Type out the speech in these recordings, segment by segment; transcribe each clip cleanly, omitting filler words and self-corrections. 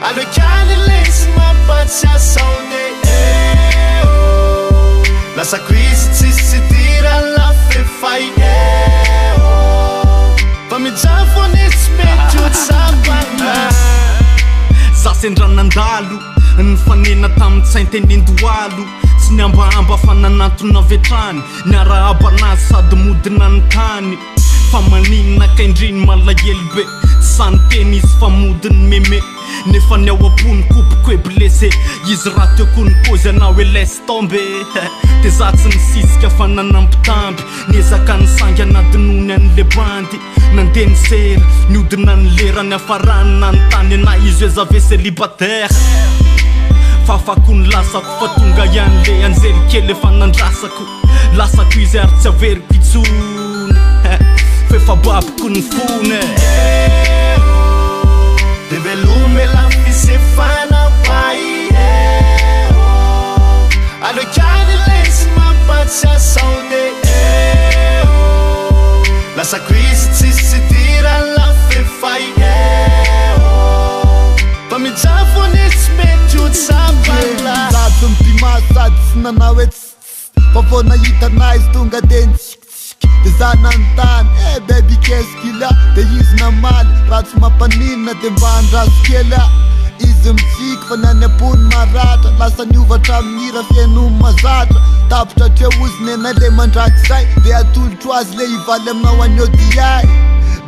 alokany lesy mampatsiasaone lasako izy tsisy tira lafefay fa mijafony tsy mety otsapana zasendranandalo nyfanena tamin'ny tsaintenendoalo tsy niambaamba fa nanantona vetrany niarahaba-nazy sady modina ny tany fa maninona kaindriny malahelo be tsy sany teny izy fa modiny meme nefa ny ao am-pony kopoko eblese izy raha teoko ny kozy anao hoe laisse tombe de za tsy nisisika fa nanampitamby niezaka ny sangy anadinony an'le bandy nandeha ny sera niodina ny lera ny afaranina ny tany ana izy hoe zave célibataire fafako ny lasako fa tonga ihany le anjely kely efa nandrasako lasako izy ary tsy averiko itsony fefa babiko ny fone de velume lafisefana pai alokany lesy mampatsiasaone lasako izy tsisy tira lafefay fa mijafony tsy mety otsapala zato mipimasa sady tsy nanao hoe fa vao nahitana izy tonga de de za nanontany baby qu'est-ce qu'il a de izy namaly raha tsy mampaninona de mba andraso kely a izy mitsika fa nany ambony maratra lasa niovatra amin'ira fiaino mazatra tapitra treo ozy nena le mandraky zay de atolotro azy le hivaly aminao an'odiay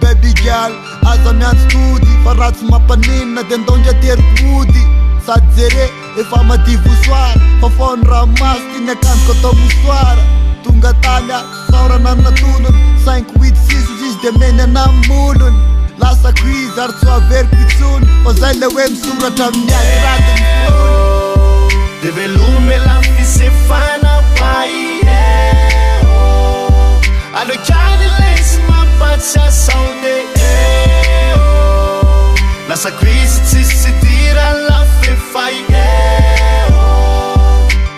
baby girl aza miantso tody fa raha tsy mampaninona de ndondra terikody sady jere efa madivosoara fa faony raha maso ty ny akanjoko atao mosoara tonga tany a saorana natonony 5-8-6 izy de meny anamolony lasako izy ary tsy averiko itsony fa zay le hoe misoratra amin'ny akiratiny de velume lafisefana pai alokany lesy mampatsiasaone lasako izy tsisy tira lafefay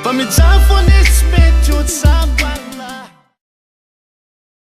fa mijafony tsy mety otsapana